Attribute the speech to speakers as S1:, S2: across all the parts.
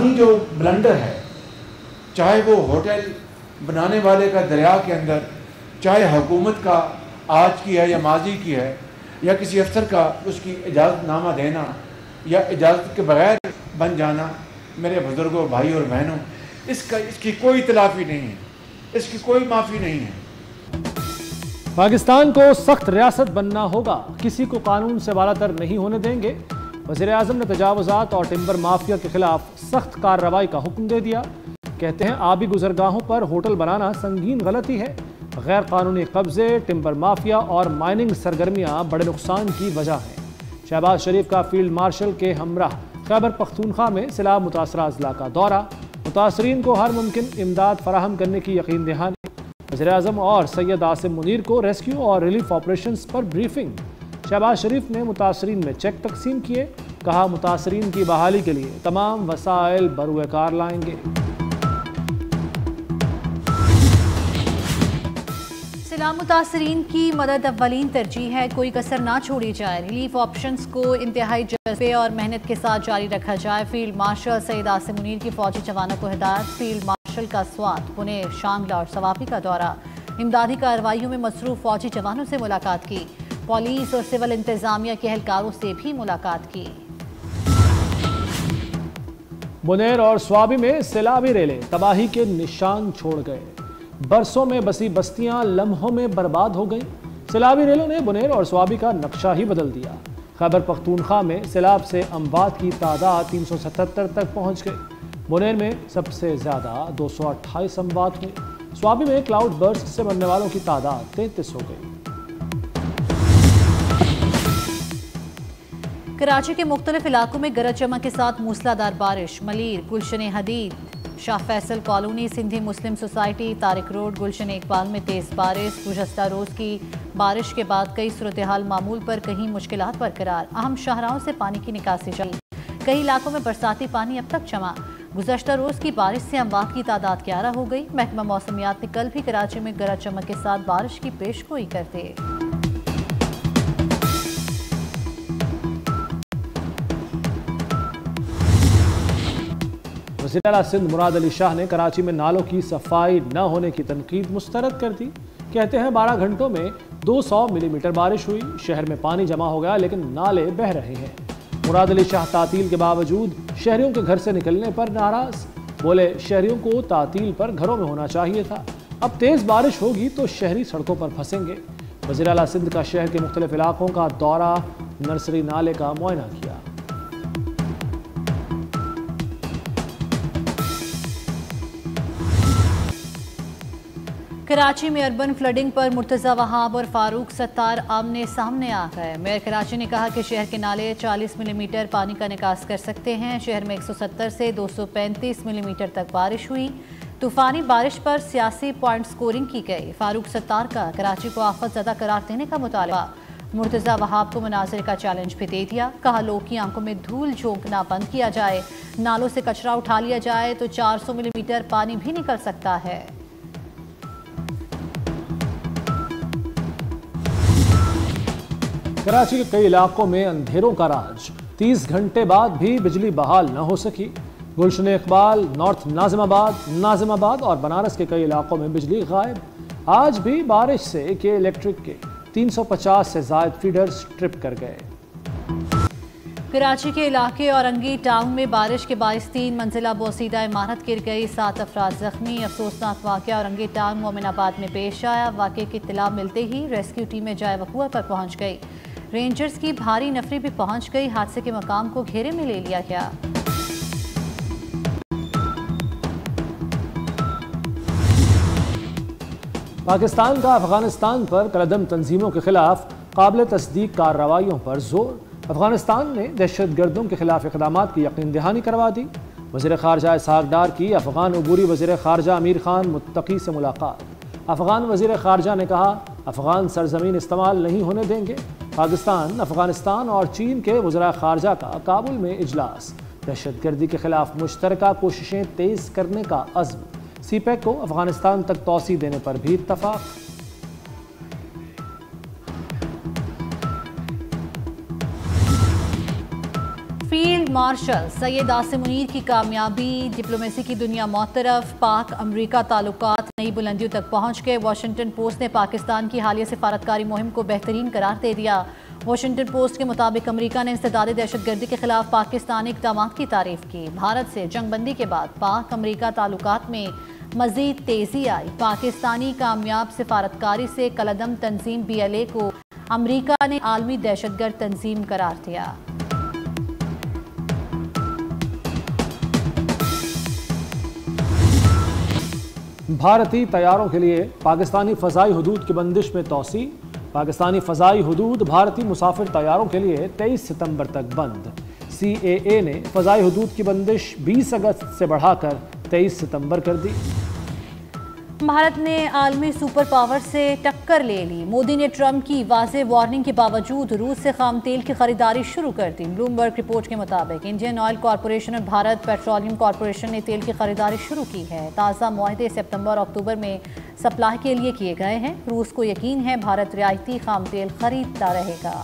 S1: इंसानी जो ब्लंडर है, चाहे वो होटल बनाने वाले का दरिया के अंदर, चाहे हुकूमत का आज की है या माजी की है, या किसी अफसर का उसकी इजाज़तनामा देना या इजाज़त के बगैर बन जाना, मेरे बुज़ुर्गों, भाई और बहनों, इसकी कोई तलाफ़ी नहीं है, इसकी कोई माफ़ी नहीं है।
S2: पाकिस्तान को सख्त रियासत बनना होगा, किसी को कानून से बालातर नहीं होने देंगे। वज़ीर-ए-आज़म ने तजावुज़ात और टिम्बर माफिया के खिलाफ सख्त कार्रवाई का हुक्म दे दिया। कहते हैं आबी गुजरगाहों पर होटल बनाना संगीन गलती है। गैर कानूनी कब्जे, टिम्बर माफिया और माइनिंग सरगर्मियां बड़े नुकसान की वजह हैं। शहबाज शरीफ का फील्ड मार्शल के हमराह खैबर पख्तूनख्वा में सैलाब मुतासरा अजला का दौरा, मुतासरीन को हर मुमकिन इमदाद फराहम करने की यकीन दहानी। वज़ीर-ए-आज़म और सैयद आसिम मुनीर को रेस्क्यू और रिलीफ ऑपरेशंस पर ब्रीफिंग। शहबाज शरीफ ने मुतासरीन में चेक तकसीम किए, कहा मुतासरीन की बहाली के लिए तमाम वसाइल बरूए कार लाएंगे।
S3: सैलाब मुतासरीन की मदद अव्वलीन तरजीह है, कोई कसर ना छोड़ी जाए। रिलीफ ऑप्शंस को इंतहाई जज्बे और मेहनत के साथ जारी रखा जाए। फील्ड मार्शल सैयद आसिम मुनीर की फौजी जवानों को हिदायत। फील्ड मार्शल का स्वात, पुणे, शांगला और सवाफी का दौरा, इमदादी कार्रवाइयों में मसरूफ फौजी जवानों से मुलाकात की। पुलिस और सिविल इंतजामिया के एहलकारों से भी मुलाकात की।
S2: मुनेर और स्वाबी में सैलाबी रेलें तबाही के निशान छोड़ गए। बरसों में बसी बस्तियां लम्हों में बर्बाद हो गईं। सैलाबी रेलों ने बुनेर और स्वाबी का नक्शा ही बदल दिया। खैबर पख्तूनख्वा में सैलाब से अमवात की तादाद 377 तक पहुंच गई। बुनेर में सबसे ज़्यादा 228 अमवात हुए। स्वाबी में क्लाउड बर्स्ट से मरने वालों की तादाद 33 हो गई।
S3: कराची के मुख्तलिफ इलाकों में गरज चमक के साथ मूसलाधार बारिश। मलीर, गुलशन हदीद, शाह फैसल कॉलोनी, सिंधी मुस्लिम सोसाइटी, तारिक रोड, गुलशन इकबाल में तेज़ बारिश। गुज़श्ता रोज़ की बारिश के बाद कई सूरत हाल मामूल पर, कहीं मुश्किलात बरकरार। अहम शाहराहों से पानी की निकासी जारी। कई इलाकों में बरसाती पानी अब तक जमा। गुज़श्ता रोज़ की बारिश से अमवात की तादाद 11 हो गई। महकमा मौसमियात ने कल भी कराची में गरज चमक के साथ बारिश की पेशगोई कर दी।
S2: वज़ीर आला सिंध मुराद अली शाह ने कराची में नालों की सफाई न होने की तनकीद मुस्तरद कर दी। कहते हैं 12 घंटों में 200 मिलीमीटर बारिश हुई। शहर में पानी जमा हो गया लेकिन नाले बह रहे हैं। मुराद अली शाह तातील के बावजूद शहरियों के घर से निकलने पर नाराज। बोले शहरियों को तातील पर घरों में होना चाहिए था। अब तेज़ बारिश होगी तो शहरी सड़कों पर फंसेंगे। वज़ीर आला सिंध का शहर के मुख्तलिफ इलाकों का दौरा, नर्सरी नाले का मुआयना किया।
S3: कराची में अर्बन फ्लडिंग पर मुर्तज़ा वहाब और फारूक सत्तार आमने सामने आ गए। मेयर कराची ने कहा कि शहर के नाले 40 मिलीमीटर पानी का निकास कर सकते हैं। शहर में 170 से 235 मिलीमीटर तक बारिश हुई। तूफानी बारिश पर सियासी पॉइंट स्कोरिंग की गई। फारूक सत्तार का कराची को आफत ज़दा करार देने का मुतालबा। मुर्तज़ा वहाब को मुनाजिर का चैलेंज भी दे दिया। कहा लोग की आंखों में धूल झोंकना बंद किया जाए, नालों से कचरा उठा लिया जाए तो 400 मिलीमीटर पानी भी निकल सकता है।
S2: कराची के कई इलाकों में अंधेरों का राज। 30 घंटे बाद भी बिजली बहाल न हो सकी। गुलशन इकबाल, नॉर्थ नाजिमाबाद और बनारस के कई इलाकों में बिजली गायब। आज भी बारिश से के इलेक्ट्रिक के 350 से ज़ायद फीडर्स ट्रिप कर गए।
S3: कराची के इलाके औरंगी टाउन में बारिश के बाइस 3 मंजिला बोसीदा इमारत गिर गई। 7 अफराद जख्मी। अफसोसनाक वाक़या औरंगी टाउन मोमिनाबाद में पेश आया। वाक़े की इत्तला मिलते ही रेस्क्यू टीमें जाए वक़ूअ पर पहुंच गई। रेंजर्स की भारी नफरी भी पहुंच गई। हादसे के मकाम को घेरे में ले लिया गया।
S2: पाकिस्तान का अफगानिस्तान पर कलअदम तंजीमों के खिलाफ काबिल तस्दीक कार्रवाइयों पर जोर। अफगानिस्तान ने दहशतगर्दों के खिलाफ इक़दामात की यकीन दहानी करवा दी। वज़ीर ख़ारजा इसहाक़ डार की अफ़गान अबूरी वज़ीर ख़ारजा अमीर खान मुत्तकी से मुलाकात। अफ़गान वज़ीर ख़ारजा ने कहा अफ़गान सरजमीन इस्तेमाल नहीं होने देंगे। पाकिस्तान, अफ़गानिस्तान और चीन के वज़ीर ख़ारजा का काबुल में इजलास। दहशतगर्दी के खिलाफ मुश्तरका कोशिशें तेज़ करने का अज़्म। सीपैक को अफ़गानिस्तान तक तोसी देने पर भी इत्तफ़ाक़।
S3: फील्ड मार्शल सैयद आसिम मुनीर की कामयाबी, डिप्लोमेसी की दुनिया मौतरफ, पाक अमरीका ताल्लुकात नई बुलंदियों तक पहुंच गए। वाशिंगटन पोस्ट ने पाकिस्तान की हालिया सिफारतकारी मुहिम को बेहतरीन करार दे दिया। वाशिंगटन पोस्ट के मुताबिक अमरीका ने इंसदादी दहशतगर्दी के खिलाफ पाकिस्तानी इक़दाम की तारीफ की। भारत से जंगबंदी के बाद पाक अमरीका ताल्लुकात में मजीद तेजी आई। पाकिस्तानी कामयाब सिफारतकारी से कलदम तंजीम BLA को अमरीका ने आलमी दहशतगर्द तंजीम करार दिया।
S2: भारतीय तैयारों के लिए पाकिस्तानी फ़ज़ाई हुदूद की बंदिश में तोसी। पाकिस्तानी फ़ज़ाई हुदूद भारतीय मुसाफिर तैयारों के लिए 23 सितंबर तक बंद। CAA ने फ़ज़ाई हुदूद की बंदिश 20 अगस्त से बढ़ाकर 23 सितंबर कर दी।
S3: भारत ने आलमी सुपर पावर से टक्कर ले ली। मोदी ने ट्रंप की वाज़ेह वार्निंग के बावजूद रूस से खाम तेल की खरीदारी शुरू कर दी। ब्लूमबर्ग रिपोर्ट के मुताबिक इंडियन ऑयल कॉरपोरेशन और भारत पेट्रोलियम कॉरपोरेशन ने तेल की खरीदारी शुरू की है। ताज़ा मुआहदे सितंबर और अक्टूबर में सप्लाई के लिए किए गए हैं। रूस को यकीन है भारत रियायती खाम तेल खरीदता रहेगा।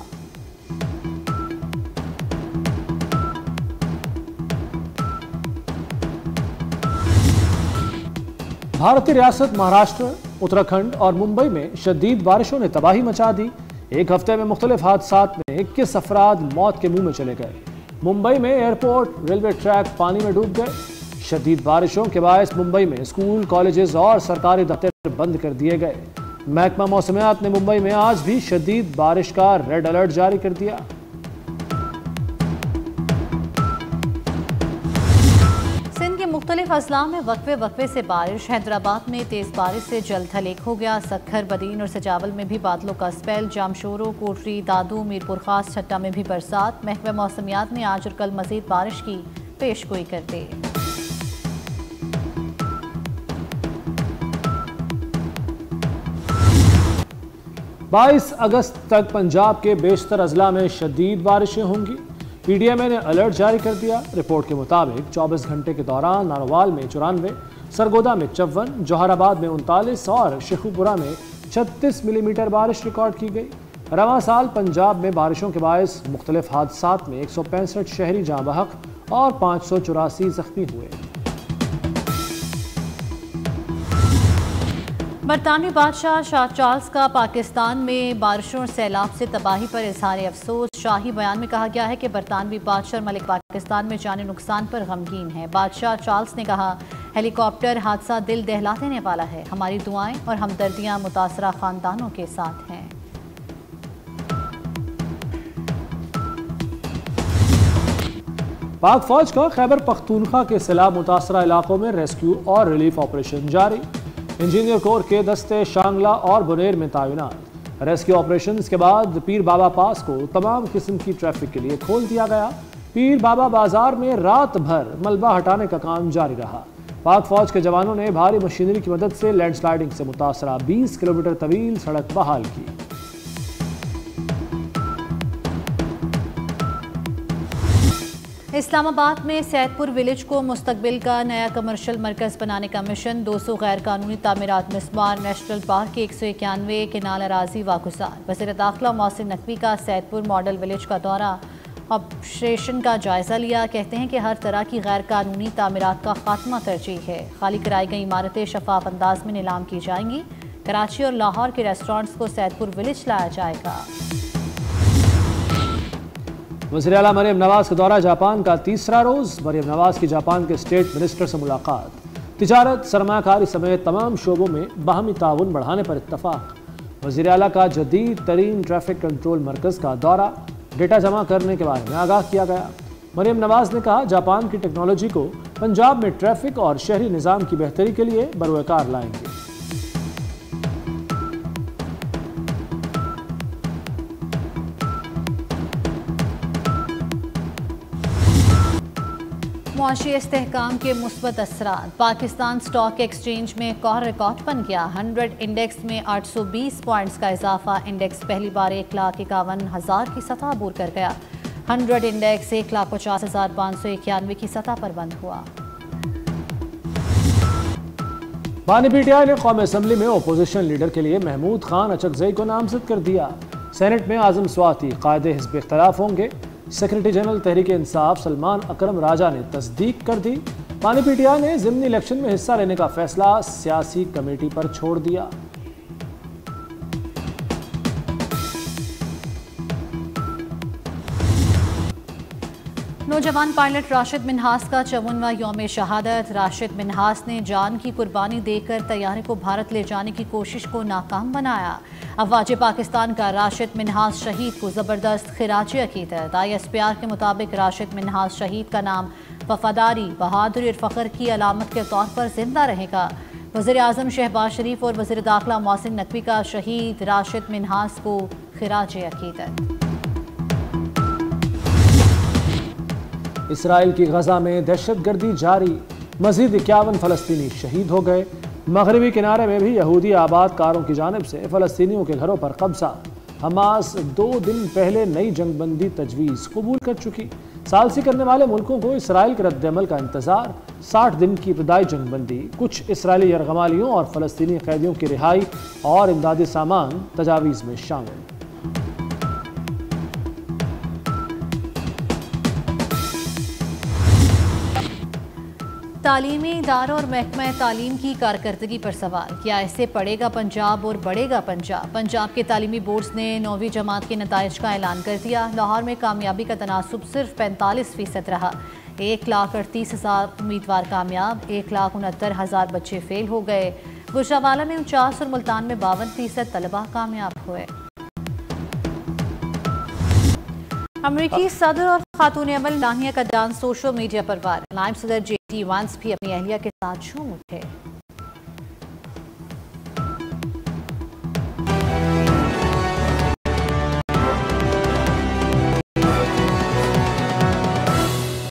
S2: भारतीय रियासत महाराष्ट्र, उत्तराखंड और मुंबई में शदीद बारिशों ने तबाही मचा दी। एक हफ्ते में मुख्तलिफ हादसात में 21 अफराद मौत के मुंह में चले गए। मुंबई में एयरपोर्ट, रेलवे ट्रैक पानी में डूब गए। शदीद बारिशों के बायस मुंबई में स्कूल, कॉलेजेस और सरकारी दफ्तर बंद कर दिए गए। महकमा मौसमियात ने मुंबई में आज भी शदीद बारिश का रेड अलर्ट जारी कर दिया।
S3: मुख्तलिफ अजला में वक्फे से बारिश। हैदराबाद में तेज़ बारिश से जल थलेक हो गया। सक्खर, बदीन और सजावल में भी बादलों का स्पेल। जामशोरो, कोटरी, दादू, मीरपुर खास, छट्टा में भी बरसात। महकमा मौसमियात ने आज और कल मजीद बारिश की पेशगोई कर दी।
S2: 22 अगस्त तक पंजाब के बेशतर अजला में शदीद बारिशें होंगी। PDMA ने अलर्ट जारी कर दिया। रिपोर्ट के मुताबिक 24 घंटे के दौरान नारोवाल में 94, सरगोदा में 54, जौहराबाद में 39 और शेखुपुरा में 36 मिलीमीटर बारिश रिकॉर्ड की गई। रवां साल पंजाब में बारिशों के बायस मुख्तलिफ हादसात में 165 शहरी जाँ बहक और 584 जख्मी हुए।
S3: बरतानवी बादशाह शाह चार्ल्स का पाकिस्तान में बारिशों और सैलाब से तबाही पर इजहार अफसोस। शाही बयान में कहा गया है कि बरतानवी बादशाह मलिक पाकिस्तान में जाने नुकसान पर गमगीन है। बादशाह चार्ल्स ने कहा, हेलीकॉप्टर हादसा दिल दहला देने वाला है। हमारी दुआएं और हमदर्दियां मुतासरा खानदानों के साथ हैं।
S2: पाक फौज का खैबर पख्तूनख्वा के सैलाब मुतासरा इलाकों में रेस्क्यू और रिलीफ ऑपरेशन जारी। इंजीनियर कोर के दस्ते शांगला और बुनेर में तैनात। रेस्क्यू ऑपरेशंस के बाद पीर बाबा पास को तमाम किस्म की ट्रैफिक के लिए खोल दिया गया। पीर बाबा बाजार में रात भर मलबा हटाने का काम जारी रहा। पाक फौज के जवानों ने भारी मशीनरी की मदद से लैंडस्लाइडिंग से मुतासरा 20 किलोमीटर तवील सड़क बहाल की।
S3: इस्लामाबाद में सैदपुर विलेज को मुस्तकबिल का नया कमर्शियल मरकज बनाने का मिशन। 200 गैर कानूनी तामीरात मिसमार। नेशनल पार्क के 191 केनाल अराजी वागुजार। वज़ीर दाखिला मोहसिन नकवी का सैदपुर मॉडल विलेज का दौरा, ऑपरेशन का जायजा लिया। कहते हैं कि हर तरह की गैर कानूनी तामीरात का खात्मा तरजीह है। खाली कराई गई इमारतें शफाफ अंदाज में नीलाम की जाएंगी। कराची और लाहौर के रेस्टोरेंट्स को सैदपुर विलेज लाया जाएगा।
S2: वज़ीर आला मरियम नवाज का दौरा जापान का तीसरा रोज। मरियम नवाज की जापान के स्टेट मिनिस्टर से मुलाकात। तिजारत, सरमायाकारी समेत तमाम शोबों में बाहमी ताउन बढ़ाने पर इत्तफाक। वज़ीर आला का जदीद तरीन ट्रैफिक कंट्रोल मरकज का दौरा। डेटा जमा करने के बारे में आगाह किया गया। मरियम नवाज ने कहा, जापान की टेक्नोलॉजी को पंजाब में ट्रैफिक और शहरी निज़ाम की बेहतरी के लिए बरोकार लाएंगे।
S3: मुआशी इस्तेहकाम के मुस्बत असरात। पाकिस्तान स्टॉक एक्सचेंज में एक और रिकॉर्ड बन गया। 100 इंडेक्स में 820 पॉइंट्स का इजाफा। इंडेक्स पहली बार 1,51,000 की सतह अबूर कर गया। 100 इंडेक्स 1,50,591 की सतह पर बंद हुआ।
S2: बानी PTI ने कौमी असम्बली में अपोजिशन लीडर के लिए महमूद खान अचकजई को नामजद कर दिया। सेनेट में आजम स्वाति कायदे हिज़्ब इख्तिलाफ होंगे। सेक्रेटरी जनरल तहरीक इंसाफ सलमान अकरम राजा ने तस्दीक कर दी। पानी पीटीआई ने ज़िमनी इलेक्शन में हिस्सा लेने का फैसला सियासी कमेटी पर छोड़ दिया।
S3: नौजवान पायलट राशिद मिन्हास का 54वां यौम शहादत। राशिद मिन्हास ने जान की कुर्बानी देकर तैयारे को भारत ले जाने की कोशिश को नाकाम बनाया। अफवाज पाकिस्तान का राशिद मिन्हास शहीद को ज़बरदस्त खिराज अकीदत। ISPR के मुताबिक राशिद मिन्हास शहीद का नाम वफादारी, बहादुरी और फ़ख्र की अलामत के तौर पर जिंदा रहेगा। वज़ीर-ए-आज़म शहबाज शरीफ और वज़ीर दाखिला मोहसिन नकवी का शहीद राशिद मिन्हास को खिराज अकीदत।
S2: इसराइल की गजा में दहशतगर्दी जारी, मजीद 51 फ़लस्तीनी शहीद हो गए। मगरबी किनारे में भी यहूदी आबादकारों की जानिब से फ़लस्तीनियों के घरों पर कब्जा। हमास 2 दिन पहले नई जंगबंदी तजवीज़ कबूल कर चुकी। सालसी करने वाले मुल्कों को इसराइल के रद्द-ए-अमल का इंतज़ार। 60 दिन की इब्तदाई जंगबंदी, कुछ इसराइली यरगमालियों और फ़लस्तीनी कैदियों की रिहाई और इमदादी सामान तजावीज़ में शामिल।
S3: तालीमी इदारों और महकमा तालीम की कारकर्दगी पर सवाल। क्या इससे पढ़ेगा पंजाब और बढ़ेगा पंजाब? पंजाब के तालीमी बोर्ड्स ने 9वीं जमात के नताइज का ऐलान कर दिया। लाहौर में कामयाबी का तनासुब सिर्फ 45% रहा। 1,38,000 उम्मीदवार कामयाब, 1,69,000 बच्चे फेल हो गए। गुजरांवाला में 49 और मुल्तान में 52% तलबा कामयाब हुए। अमरीकी सदर और खातून अमल नाहिया का डांस सोशल मीडिया पर वायरल। नायब सदर JD वांस भी अपनी अहलिया के साथ झूम उठे।